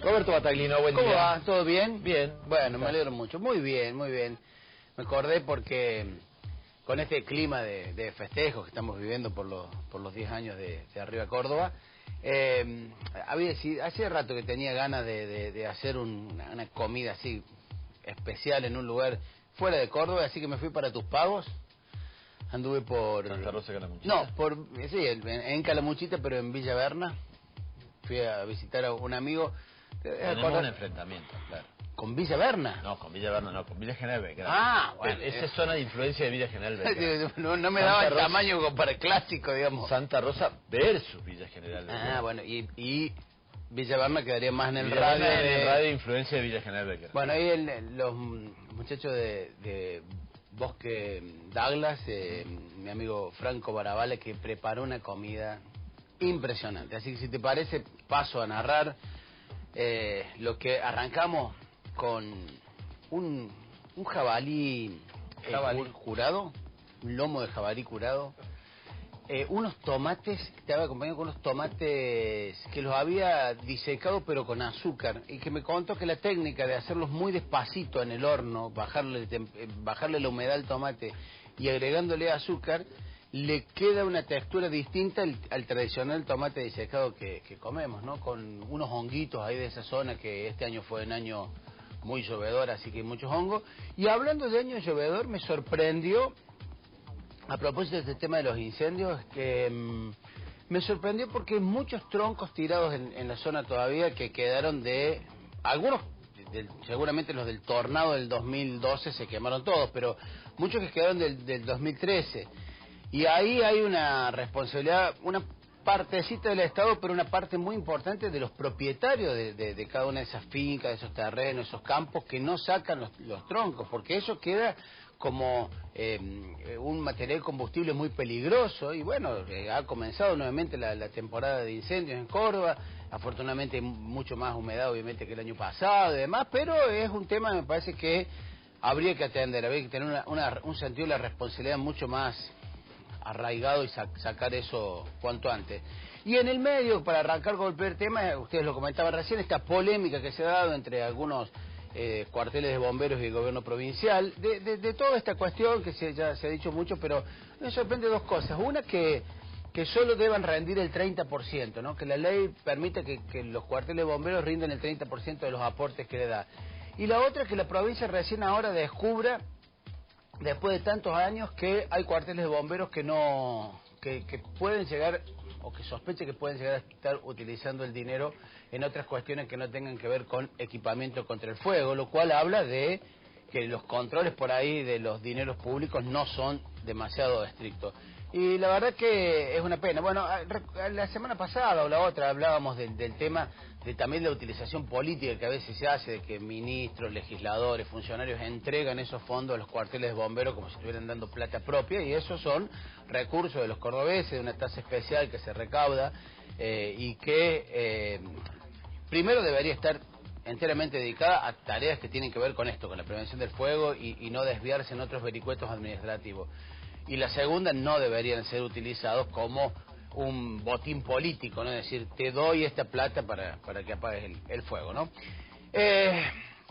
Roberto Bataglino, buen día. ¿Cómo va? ¿Todo bien? Bien. Bueno, me alegro mucho. Muy bien, muy bien. Me acordé porque con este clima de festejos que estamos viviendo por los 10 años de Arriba Córdoba, hace rato que tenía ganas de hacer una comida así especial en un lugar fuera de Córdoba, así que me fui para Tus Pagos. Anduve por... Santa Rosa de Calamuchita. No, sí, en Calamuchita, pero en Villa Berna. Fui a visitar a un amigo. Tenemos un enfrentamiento, claro. ¿Con Villa Berna? No, con Villa Berna no, con Villa General Belgrano. Ah, bueno. Esa es zona de influencia de Villa General Belgrano. No me daba el tamaño como para el clásico, digamos. Santa Rosa versus Villa General Belgrano. Ah, bueno, y Villa Berna quedaría más en el Villa radio. Berna en el radio de influencia de Villa General Belgrano. Bueno, ahí los muchachos de Bosque Douglas, mi amigo Franco Barabale, que preparó una comida impresionante. Así que si te parece, paso a narrar lo que arrancamos con un jabalí, curado, un lomo de jabalí curado, unos tomates, estaba acompañado con unos tomates que los había disecado pero con azúcar, y que me contó que la técnica de hacerlos muy despacito en el horno, bajarle la humedad al tomate y agregándole azúcar, le queda una textura distinta al tradicional tomate disecado que comemos, ¿no? Con unos honguitos ahí de esa zona, que este año fue un año muy llovedor, así que muchos hongos. Y hablando de año llovedor, me sorprendió, a propósito de este tema de los incendios, que me sorprendió porque hay muchos troncos tirados en la zona todavía que quedaron de... Algunos, seguramente los del tornado del 2012 se quemaron todos, pero muchos que quedaron del 2013. Y ahí hay una responsabilidad, una partecita del Estado, pero una parte muy importante de los propietarios de cada una de esas fincas, de esos terrenos, esos campos, que no sacan los troncos, porque eso queda como un material combustible muy peligroso. Y bueno, ha comenzado nuevamente la temporada de incendios en Córdoba, afortunadamente mucho más humedad obviamente que el año pasado y demás, pero es un tema, me parece, que habría que atender, habría que tener un sentido de la responsabilidad mucho más arraigado y sacar eso cuanto antes. Y en el medio, para arrancar con el primer tema, ustedes lo comentaban recién, esta polémica que se ha dado entre algunos cuarteles de bomberos y el gobierno provincial, de toda esta cuestión que ya se ha dicho mucho, pero me sorprende dos cosas. Una, que solo deban rendir el 30%, ¿no? Que la ley permite que los cuarteles de bomberos rindan el 30% de los aportes que le da. Y la otra, que la provincia recién ahora descubra, después de tantos años, que hay cuarteles de bomberos que pueden llegar, o que sospeche que pueden llegar a estar utilizando el dinero en otras cuestiones que no tengan que ver con equipamiento contra el fuego, lo cual habla de que los controles por ahí de los dineros públicos no son demasiado estrictos. Y la verdad que es una pena. Bueno, la semana pasada o la otra hablábamos del tema de también la utilización política que a veces se hace, de que ministros, legisladores, funcionarios entregan esos fondos a los cuarteles de bomberos como si estuvieran dando plata propia, y esos son recursos de los cordobeses, de una tasa especial que se recauda y que primero debería estar enteramente dedicada a tareas que tienen que ver con esto, con la prevención del fuego, y no desviarse en otros vericuetos administrativos. Y la segunda, no deberían ser utilizados como un botín político, ¿no? Es decir, te doy esta plata para que apagues el fuego, ¿no?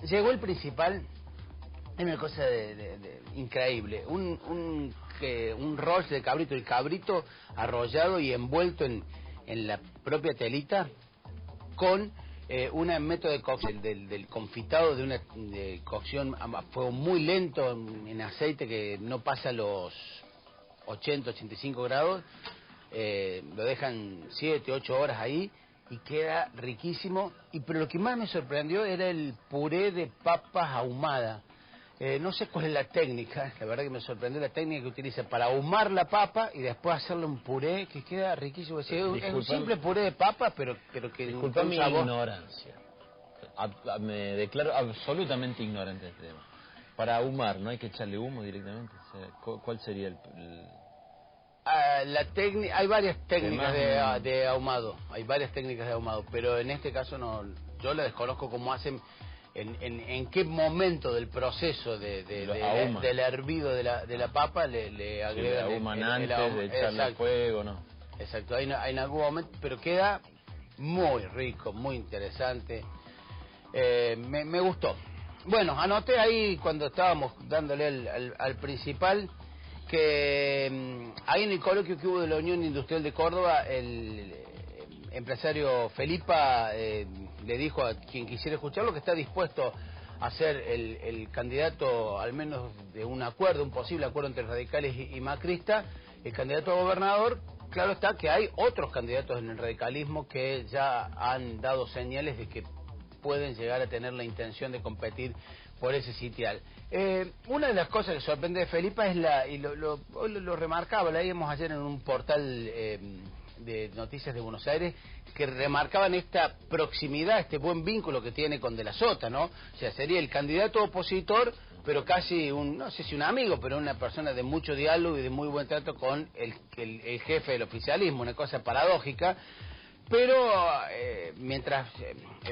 Llegó el principal, es una cosa increíble, un rollo de cabrito, el cabrito arrollado y envuelto en la propia telita, con un método de cocción del confitado, de cocción a fuego muy lento, en aceite que no pasa los 80, 85 grados, lo dejan 7, 8 horas ahí y queda riquísimo. Pero lo que más me sorprendió era el puré de papas ahumada. No sé cuál es la técnica, la verdad que me sorprendió la técnica que utiliza para ahumar la papa y después hacerle un puré que queda riquísimo. Es un simple puré de papa, pero que... Disculpa mi ignorancia. Me declaro absolutamente ignorante de este tema. Para ahumar, ¿no hay que echarle humo directamente? O sea, ¿cuál sería hay varias técnicas de ahumado, pero en este caso no, yo la desconozco cómo hacen, en qué momento del proceso del hervido de la papa le agregan de echarle al fuego, ¿no? Exacto, hay en algún momento, pero queda muy rico, muy interesante. Me gustó. Bueno, anoté ahí cuando estábamos dándole al principal que ahí en el coloquio que hubo de la Unión Industrial de Córdoba, el empresario Felipa le dijo a quien quisiera escucharlo que está dispuesto a ser el candidato, al menos de un acuerdo, un posible acuerdo entre radicales y macristas, el candidato a gobernador. Claro está que hay otros candidatos en el radicalismo que ya han dado señales de que pueden llegar a tener la intención de competir por ese sitial. Una de las cosas que sorprende de Felipa es y lo remarcaba, lo leíamos ayer en un portal de noticias de Buenos Aires, que remarcaban esta proximidad, este buen vínculo que tiene con De la Sota, ¿no? O sea, sería el candidato opositor, pero casi no sé si un amigo, pero una persona de mucho diálogo y de muy buen trato con el jefe del oficialismo, una cosa paradójica. Pero mientras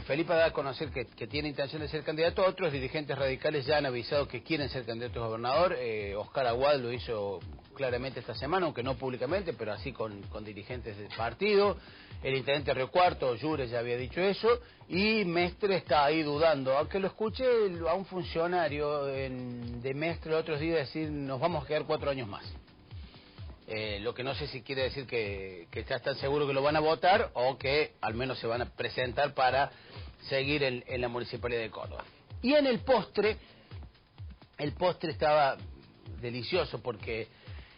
Felipa da a conocer que tiene intención de ser candidato, otros dirigentes radicales ya han avisado que quieren ser candidatos a gobernador. Oscar Aguad lo hizo claramente esta semana, aunque no públicamente, pero así con dirigentes del partido. El intendente Río Cuarto, Llures, ya había dicho eso, y Mestre está ahí dudando, aunque lo escuché a un funcionario de Mestre el otro día decir, nos vamos a quedar 4 años más. Lo que no sé si quiere decir que ya están seguros que lo van a votar o que al menos se van a presentar para seguir en la Municipalidad de Córdoba. Y en el postre estaba delicioso porque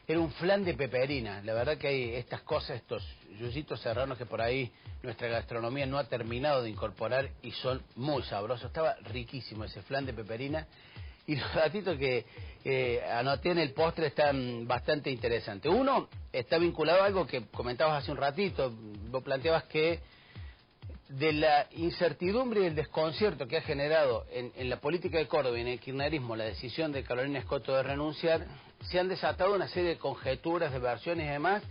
era un flan de peperina. La verdad que hay estas cosas, estos yuyitos serranos que por ahí nuestra gastronomía no ha terminado de incorporar y son muy sabrosos. Estaba riquísimo ese flan de peperina. Y los datitos que anoté en el postre están bastante interesantes. Uno está vinculado a algo que comentabas hace un ratito. Vos planteabas que de la incertidumbre y el desconcierto que ha generado en la política de Córdoba y en el kirchnerismo la decisión de Carolina Escoto de renunciar, se han desatado una serie de conjeturas, de versiones y demás,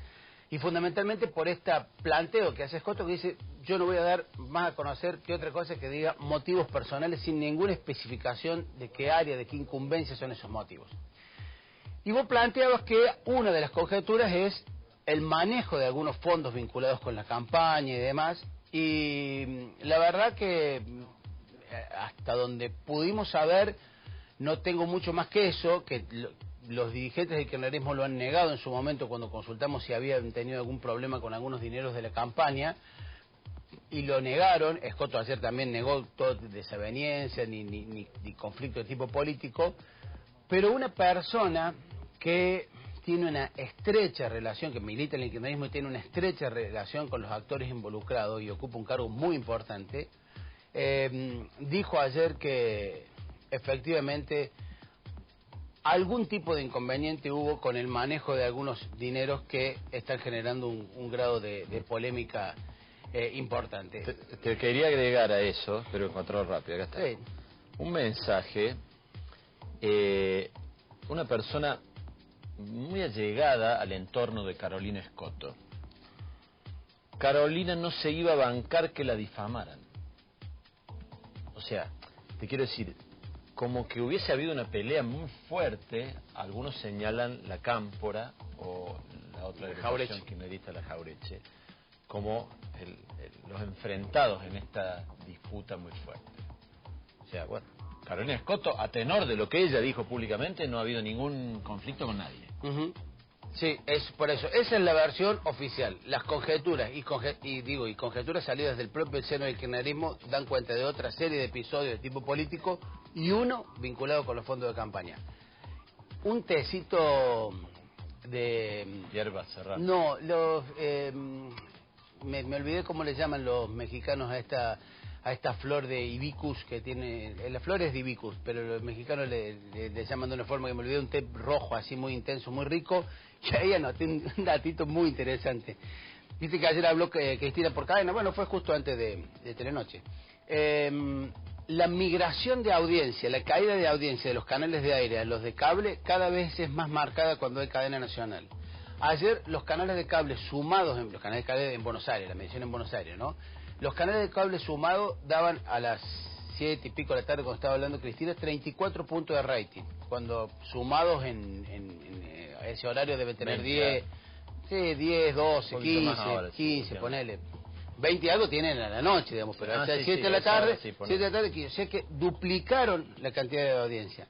y fundamentalmente por este planteo que hace Escoto, que dice, yo no voy a dar más a conocer que otra cosa que diga motivos personales sin ninguna especificación de qué área, de qué incumbencia son esos motivos. Y vos planteabas que una de las conjeturas es el manejo de algunos fondos vinculados con la campaña y demás, y la verdad que hasta donde pudimos saber, no tengo mucho más que eso, que los dirigentes del kirchnerismo lo han negado en su momento cuando consultamos si habían tenido algún problema con algunos dineros de la campaña, y lo negaron. Escoto ayer también negó toda desaveniencia ni conflicto de tipo político, pero una persona que tiene una estrecha relación, que milita en el kirchnerismo y tiene una estrecha relación con los actores involucrados y ocupa un cargo muy importante, dijo ayer que efectivamente algún tipo de inconveniente hubo con el manejo de algunos dineros que están generando un grado de polémica importante. Te quería agregar a eso, pero control rápido, acá está. Sí. Un mensaje, una persona muy allegada al entorno de Carolina Escoto. Carolina no se iba a bancar que la difamaran. O sea, te quiero decir, como que hubiese habido una pelea muy fuerte, algunos señalan la Cámpora o la otra agrupación que medita la Jaureche, como los enfrentados en esta disputa muy fuerte. O sea, bueno, Carolina Escoto, a tenor de lo que ella dijo públicamente, no ha habido ningún conflicto con nadie. Sí, es por eso. Esa es la versión oficial. Las conjeturas y conjeturas salidas del propio seno del kirchnerismo dan cuenta de otra serie de episodios de tipo político y uno vinculado con los fondos de campaña. Un tecito de hierba serrana. No, me olvidé cómo le llaman los mexicanos a esta flor de hibiscus que tiene. La flor es de hibiscus, pero los mexicanos le llaman de una forma que me olvidé, un té rojo así muy intenso, muy rico. Y ahí anoté un datito muy interesante. Dice que ayer habló Cristina por cadena, bueno, fue justo antes de Telenoche. La migración de audiencia, la caída de audiencia de los canales de aire a los de cable cada vez es más marcada cuando hay cadena nacional. Ayer los canales de cable sumados, los canales de cable en Buenos Aires, la medición en Buenos Aires, ¿no? Los canales de cable sumados daban a las 7 y pico de la tarde, cuando estaba hablando Cristina, 34 puntos de rating. Cuando sumados en ese horario deben tener 10, sí, 10, 12, 15, ahora, 15, sí, ponele. 20 y algo tienen a la noche, digamos, pero hasta sí, 7 sí, de la esa hora tarde, sí, 7 de la tarde, que sé que duplicaron la cantidad de audiencia.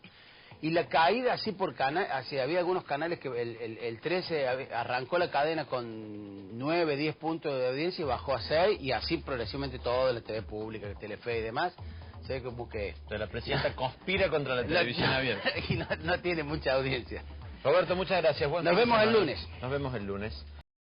Y la caída así por canal, así había algunos canales que el 13 arrancó la cadena con 9, 10 puntos de audiencia y bajó a 6, y así progresivamente todo, la TV pública, la Telefe y demás, se ve como que... O sea, la presidenta conspira contra la televisión abierta. Y no tiene mucha audiencia. Roberto, muchas gracias. Nos vemos el lunes. Nos vemos el lunes.